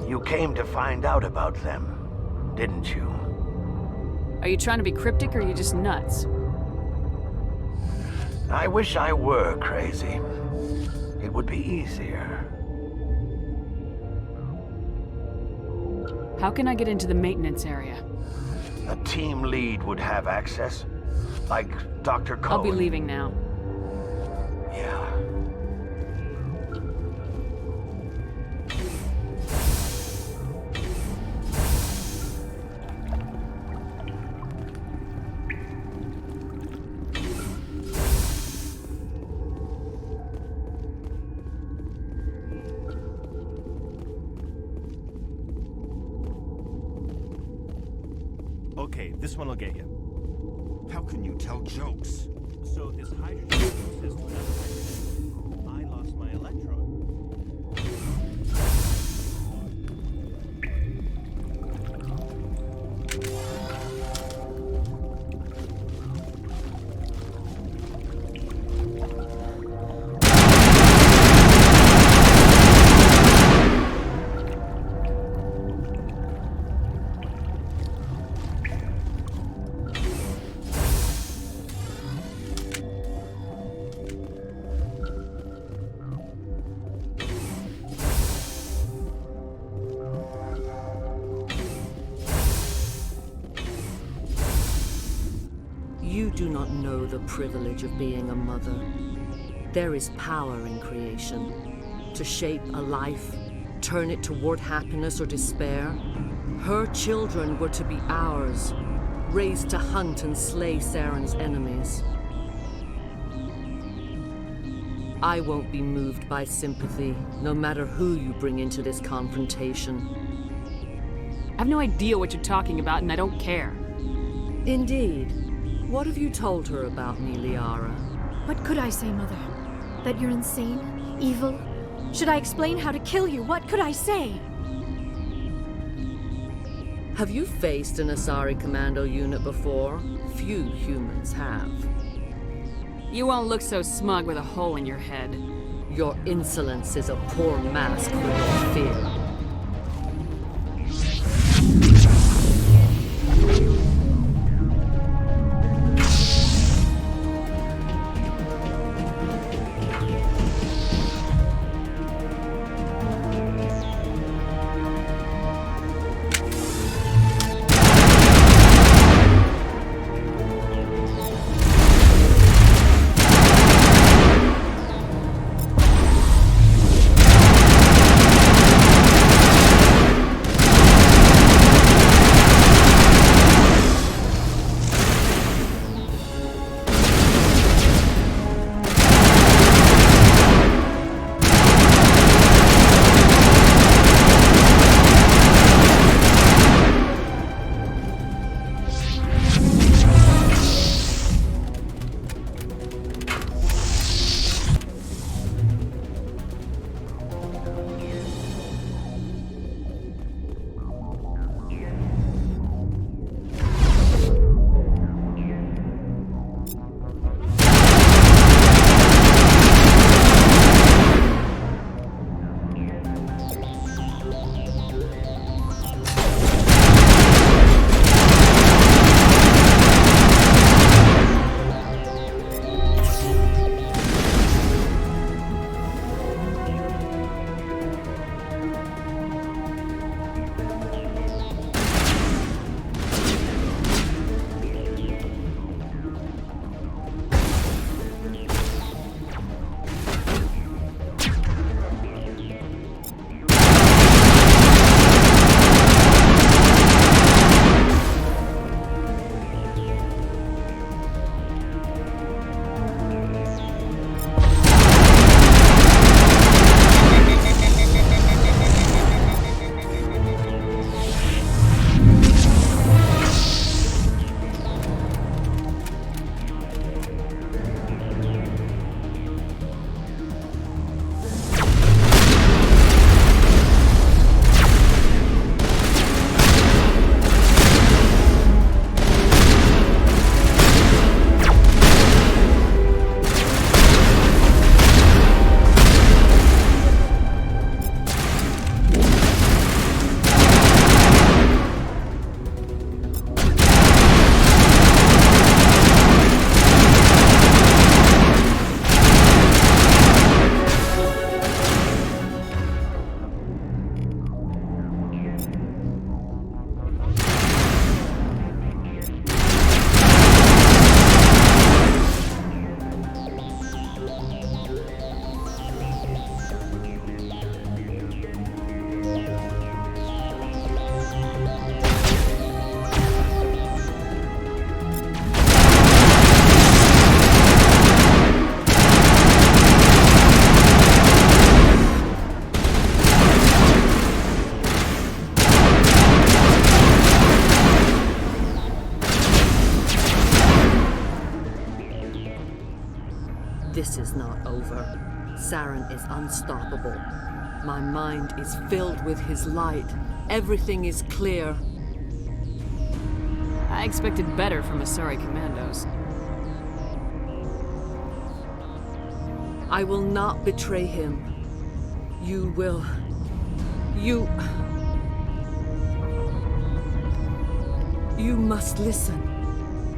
[SPEAKER 4] You came to find out about them, didn't you?
[SPEAKER 12] Are you trying to be cryptic or are you just nuts?
[SPEAKER 4] I wish I were crazy. It would be easier.
[SPEAKER 12] How can I get into the maintenance area?
[SPEAKER 4] A team lead would have access, like Dr. Cohen.
[SPEAKER 12] I'll be leaving now.
[SPEAKER 4] Yeah.
[SPEAKER 6] Okay, this one will get you.
[SPEAKER 14] How can you tell jokes?
[SPEAKER 6] So this hydrogen says to another hydrogen, I lost my electron.
[SPEAKER 7] You do not know the privilege of being a mother. There is power in creation. To shape a life, turn it toward happiness or despair. Her children were to be ours, raised to hunt and slay Saren's enemies. I won't be moved by sympathy, no matter who you bring into this confrontation.
[SPEAKER 12] I have no idea what you're talking about, and I don't care.
[SPEAKER 7] Indeed. What have you told her about me, Liara?
[SPEAKER 9] What could I say, Mother? That you're insane? Evil? Should I explain how to kill you? What could I say?
[SPEAKER 7] Have you faced an Asari commando unit before? Few humans have.
[SPEAKER 12] You won't look so smug with a hole in your head.
[SPEAKER 7] Your insolence is a poor mask for your fear. This is not over. Saren is unstoppable. My mind is filled with his light. Everything is clear.
[SPEAKER 12] I expected better from Asari commandos.
[SPEAKER 7] I will not betray him. You will. You must listen.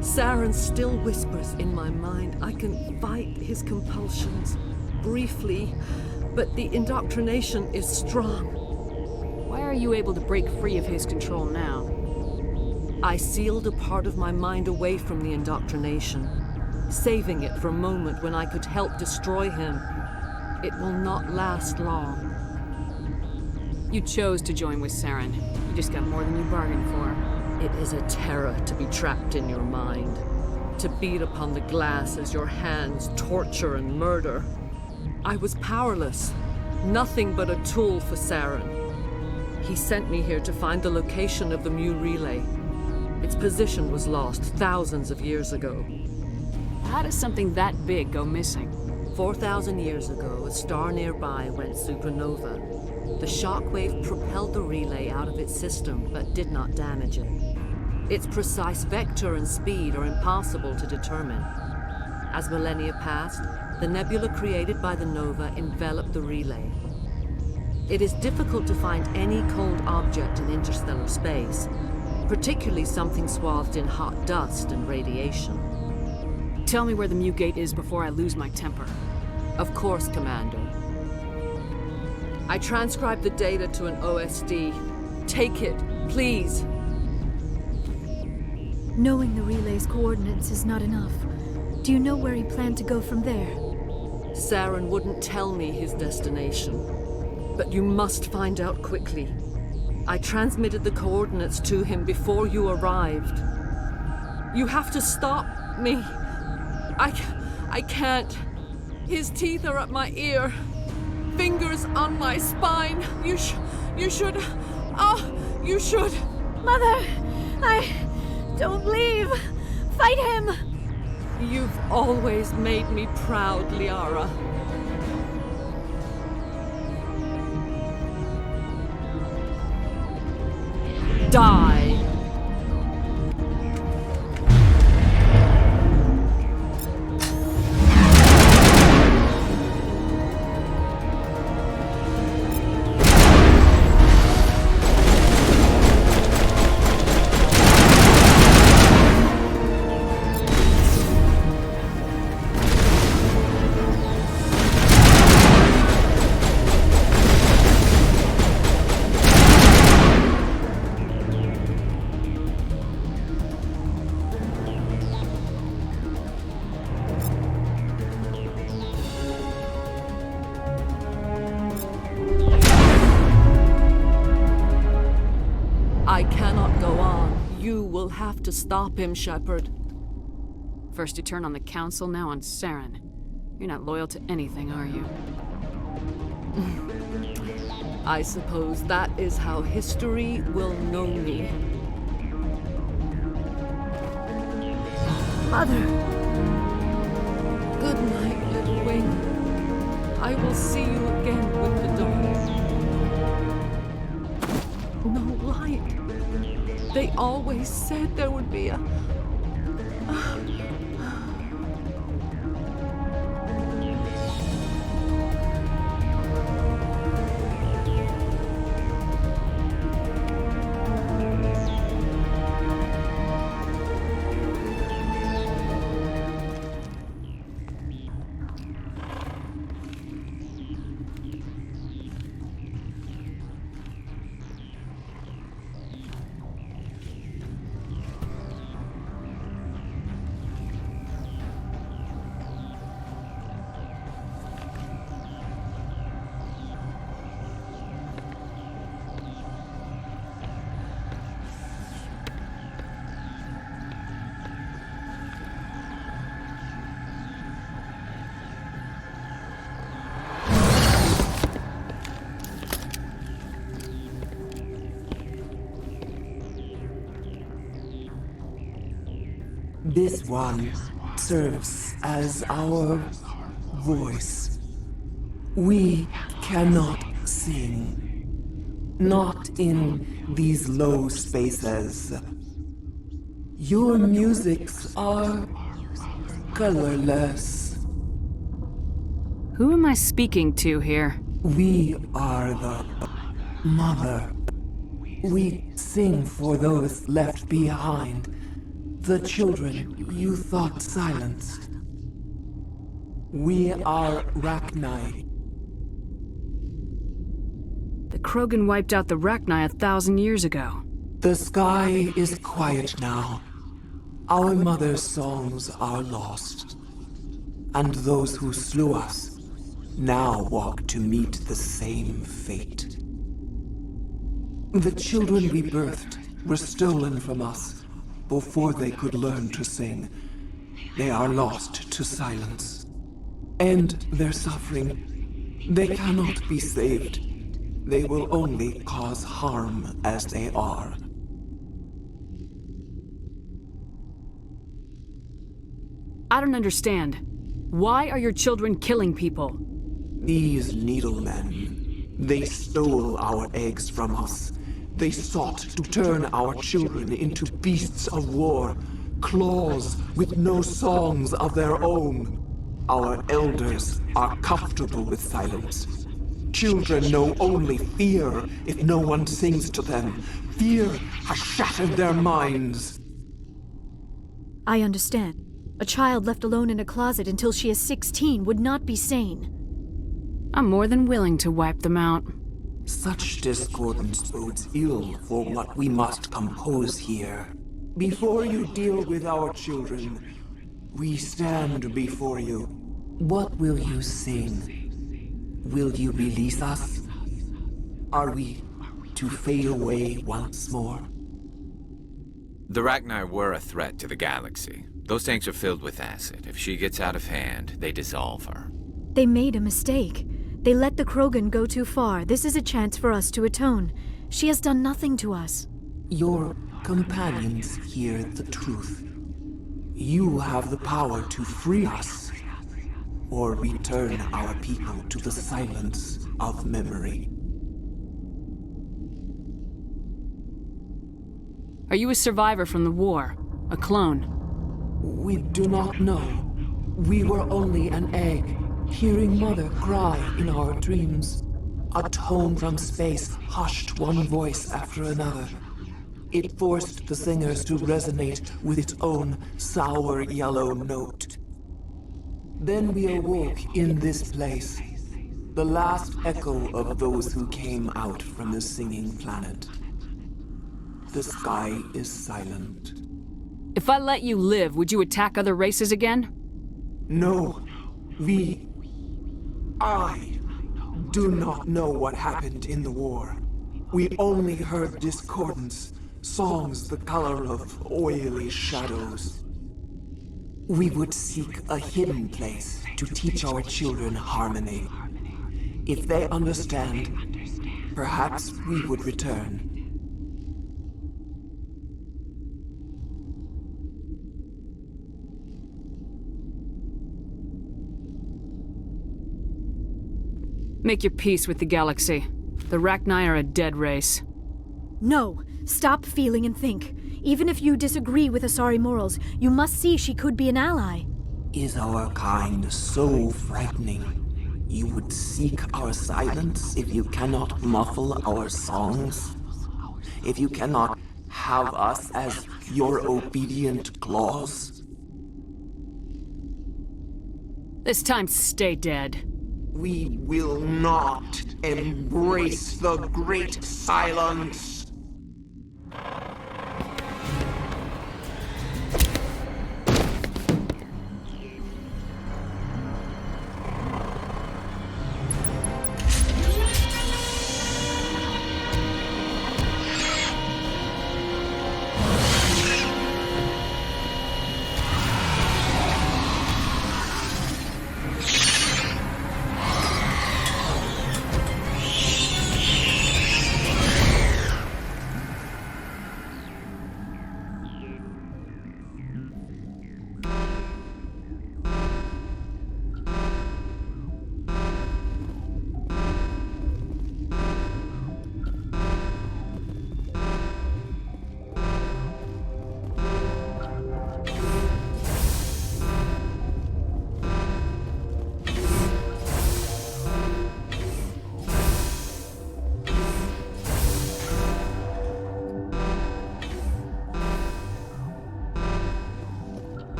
[SPEAKER 7] Saren still whispers in my mind. I can fight his compulsions, briefly, but the indoctrination is strong.
[SPEAKER 12] Why are you able to break free of his control now?
[SPEAKER 7] I sealed a part of my mind away from the indoctrination, saving it for a moment when I could help destroy him. It will not last long.
[SPEAKER 12] You chose to join with Saren. You just got more than you bargained for.
[SPEAKER 7] It is a terror to be trapped in your mind, to beat upon the glass as your hands torture and murder. I was powerless, nothing but a tool for Saren. He sent me here to find the location of the Mu relay. Its position was lost thousands of years ago.
[SPEAKER 12] How does something that big go missing?
[SPEAKER 7] 4,000 years ago, a star nearby went supernova. The shockwave propelled the relay out of its system, but did not damage it. Its precise vector and speed are impossible to determine. As millennia passed, the nebula created by the nova enveloped the relay. It is difficult to find any cold object in interstellar space, particularly something swathed in hot dust and radiation.
[SPEAKER 12] Tell me where the Mu Gate is before I lose my temper.
[SPEAKER 7] Of course, Commander. I transcribed the data to an OSD. Take it, please.
[SPEAKER 9] Knowing the relay's coordinates is not enough. Do you know where he planned to go from there?
[SPEAKER 7] Saren wouldn't tell me his destination. But you must find out quickly. I transmitted the coordinates to him before you arrived. You have to stop me. I can't. His teeth are at my ear. Fingers on my spine. You should. You should.
[SPEAKER 9] Mother, don't leave. Fight him.
[SPEAKER 7] You've always made me proud, Liara. Die. Have to stop him, Shepard.
[SPEAKER 12] First you turn on the Council, now on Saren. You're not loyal to anything, are you?
[SPEAKER 7] I suppose that is how history will know me.
[SPEAKER 9] Mother!
[SPEAKER 7] Good night, little wing. I will see you again with the dawn. No light. They always said there would be a...
[SPEAKER 1] This one serves as our voice. We cannot sing. Not in these low spaces. Your musics are colorless.
[SPEAKER 12] Who am I speaking to here?
[SPEAKER 1] We are the mother. We sing for those left behind. The children you thought silenced. We are Rachni.
[SPEAKER 12] The Krogan wiped out the Rachni 1,000 years ago.
[SPEAKER 1] The sky is quiet now. Our mother's songs are lost. And those who slew us now walk to meet the same fate. The children we birthed were stolen from us before they could learn to sing. They are lost to silence. And their suffering, they cannot be saved. They will only cause harm as they are.
[SPEAKER 12] I don't understand. Why are your children killing people?
[SPEAKER 1] These needlemen, they stole our eggs from us. They sought to turn our children into beasts of war, claws with no songs of their own. Our elders are comfortable with silence. Children know only fear if no one sings to them. Fear has shattered their minds.
[SPEAKER 9] I understand. A child left alone in a closet until she is 16 would not be sane.
[SPEAKER 12] I'm more than willing to wipe them out.
[SPEAKER 1] Such discordance bodes ill for what we must compose here. Before you deal with our children, we stand before you. What will you sing? Will you release us? Are we to fade away once more?
[SPEAKER 10] The Rachni were a threat to the galaxy. Those tanks are filled with acid. If she gets out of hand, they dissolve her.
[SPEAKER 9] They made a mistake. They let the Krogan go too far. This is a chance for us to atone. She has done nothing to us.
[SPEAKER 1] Your companions hear the truth. You have the power to free us, or return our people to the silence of memory.
[SPEAKER 12] Are you a survivor from the war? A clone?
[SPEAKER 1] We do not know. We were only an egg, hearing Mother cry in our dreams. A tone from space hushed one voice after another. It forced the singers to resonate with its own sour yellow note. Then we awoke in this place, the last echo of those who came out from the singing planet. The sky is silent.
[SPEAKER 12] If I let you live, would you attack other races again?
[SPEAKER 1] No. I do not know what happened in the war. We only heard discordance, songs the color of oily shadows. We would seek a hidden place to teach our children harmony. If they understand, perhaps we would return.
[SPEAKER 12] Make your peace with the galaxy. The Rachni are a dead race.
[SPEAKER 9] No! Stop feeling and think. Even if you disagree with Asari morals, you must see she could be an ally.
[SPEAKER 1] Is our kind so frightening? You would seek our silence if you cannot muffle our songs? If you cannot have us as your obedient claws?
[SPEAKER 12] This time, stay dead.
[SPEAKER 1] We will not embrace the great silence.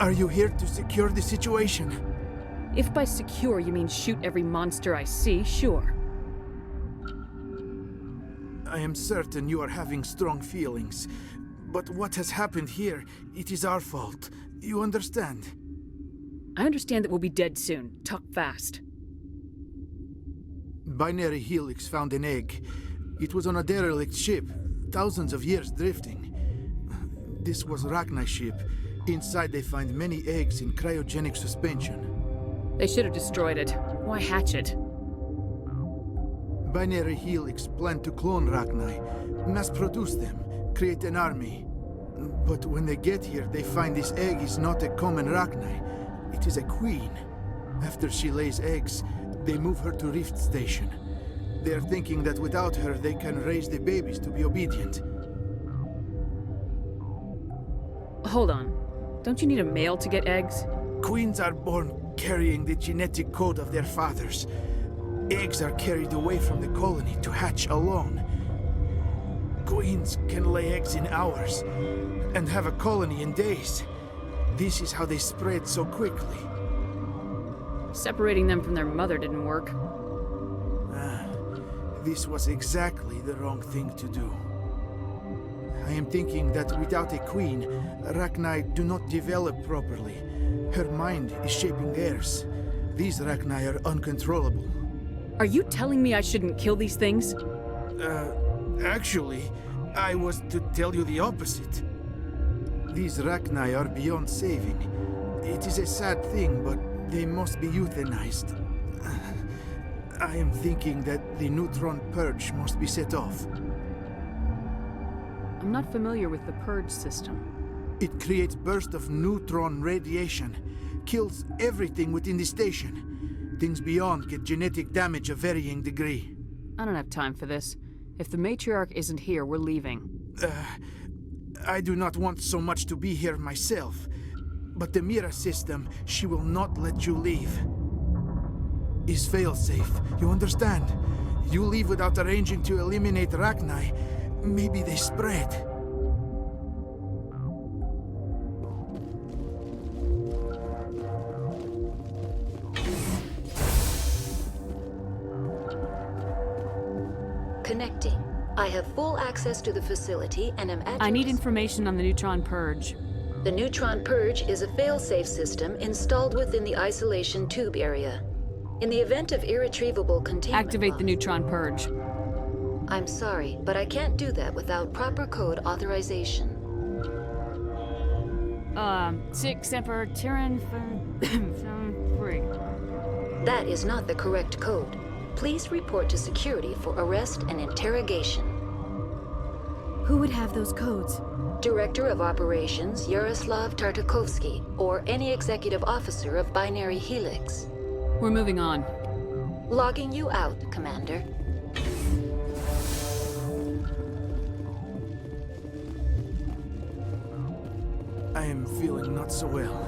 [SPEAKER 3] Are you here to secure the situation?
[SPEAKER 12] If by secure you mean shoot every monster I see, sure.
[SPEAKER 3] I am certain you are having strong feelings. But what has happened here, it is our fault. You understand?
[SPEAKER 12] I understand that we'll be dead soon. Talk fast.
[SPEAKER 3] Binary Helix found an egg. It was on a derelict ship, thousands of years drifting. This was Rachni's ship. Inside they find many eggs in cryogenic suspension.
[SPEAKER 12] They should have destroyed it. Why hatch it?
[SPEAKER 3] Binary Helix planned to clone Rachni, mass-produce them, create an army. But when they get here, they find this egg is not a common Rachni. It is a queen. After she lays eggs, they move her to Rift Station. They are thinking that without her, they can raise the babies to be obedient.
[SPEAKER 12] Hold on. Don't you need a male to get eggs?
[SPEAKER 3] Queens are born carrying the genetic code of their fathers. Eggs are carried away from the colony to hatch alone. Queens can lay eggs in hours and have a colony in days. This is how they spread so quickly.
[SPEAKER 12] Separating them from their mother didn't work.
[SPEAKER 3] This was exactly the wrong thing to do. I am thinking that without a queen, Rachni do not develop properly. Her mind is shaping theirs. These Rachni are uncontrollable.
[SPEAKER 12] Are you telling me I shouldn't kill these things?
[SPEAKER 3] Actually, I was to tell you the opposite. These Rachni are beyond saving. It is a sad thing, but they must be euthanized. I am thinking that the neutron purge must be set off.
[SPEAKER 12] I'm not familiar with the purge system.
[SPEAKER 3] It creates bursts of neutron radiation, kills everything within the station. Things beyond get genetic damage of varying degree.
[SPEAKER 12] I don't have time for this. If the matriarch isn't here, we're leaving.
[SPEAKER 3] I do not want so much to be here myself. But the Mira system, she will not let you leave. Is failsafe, you understand? You leave without arranging to eliminate Rachni, maybe they spread.
[SPEAKER 2] Connecting. I have full access to the facility and am at
[SPEAKER 12] I need information on the neutron purge.
[SPEAKER 2] The neutron purge is a fail-safe system installed within the isolation tube area. In the event of irretrievable containment
[SPEAKER 12] Activate the neutron purge.
[SPEAKER 2] I'm sorry, but I can't do that without proper code authorization.
[SPEAKER 12] 6 Emperor Tyrann 3.
[SPEAKER 2] That is not the correct code. Please report to security for arrest and interrogation.
[SPEAKER 9] Who would have those codes?
[SPEAKER 2] Director of Operations Yaroslav Tartakovsky, or any executive officer of Binary Helix.
[SPEAKER 12] We're moving on.
[SPEAKER 2] Logging you out, Commander.
[SPEAKER 3] I am feeling not so well.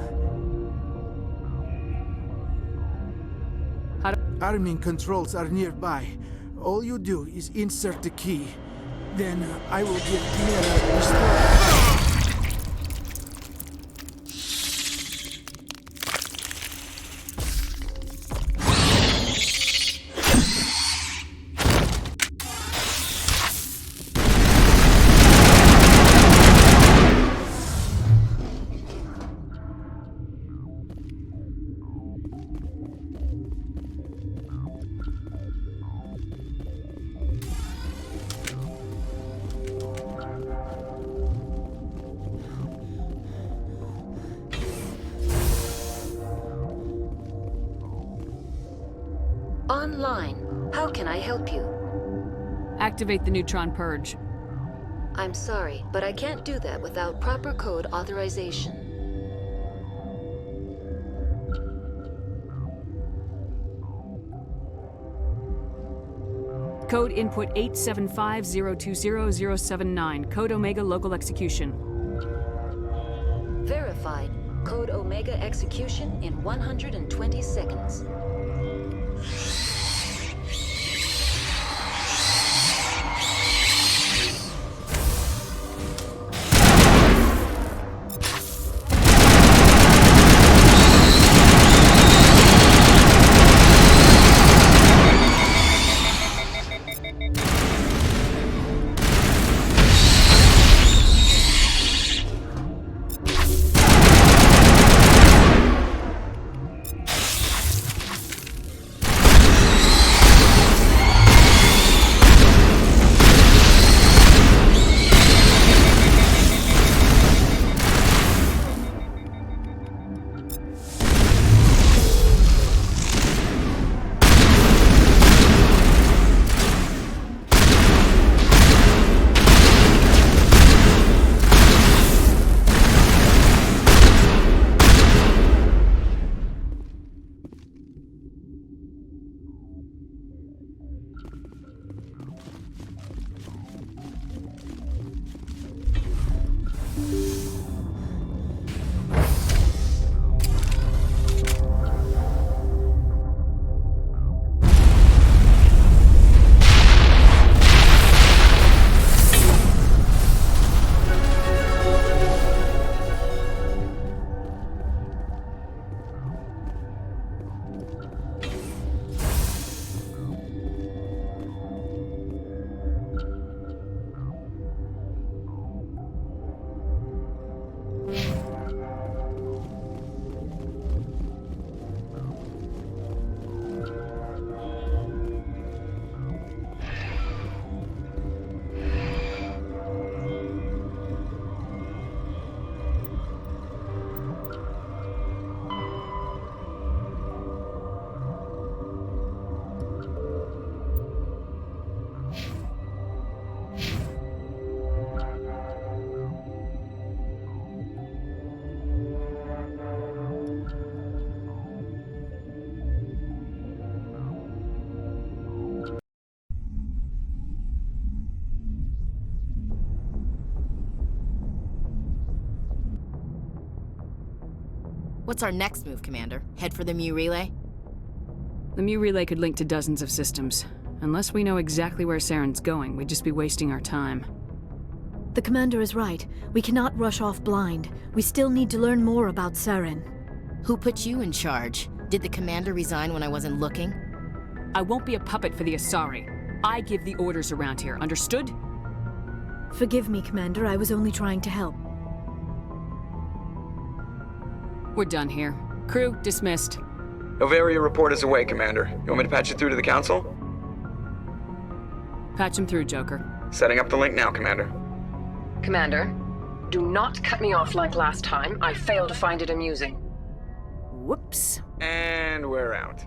[SPEAKER 3] Arming controls are nearby. All you do is insert the key. Then I will give Mira restore.
[SPEAKER 2] Online. How can I help you?
[SPEAKER 12] Activate the neutron purge.
[SPEAKER 2] I'm sorry, but I can't do that without proper code authorization.
[SPEAKER 12] Code input 875020079. Code Omega local execution.
[SPEAKER 2] Verified. Code Omega execution in 120 seconds.
[SPEAKER 5] What's our next move, Commander? Head for the Mu relay?
[SPEAKER 12] The Mu relay could link to dozens of systems. Unless we know exactly where Saren's going, we'd just be wasting our time.
[SPEAKER 9] The commander is right. We cannot rush off blind. We still need to learn more about Saren.
[SPEAKER 5] Who put you in charge? Did the commander resign when I wasn't looking?
[SPEAKER 12] I won't be a puppet for the Asari. I give the orders around here, understood?
[SPEAKER 9] Forgive me, Commander. I was only trying to help.
[SPEAKER 12] We're done here. Crew, dismissed.
[SPEAKER 11] Novaria report is away, Commander. You want me to patch it through to the Council?
[SPEAKER 12] Patch him through, Joker.
[SPEAKER 11] Setting up the link now, Commander.
[SPEAKER 13] Commander, do not cut me off like last time. I failed to find it amusing.
[SPEAKER 12] Whoops.
[SPEAKER 11] And we're out.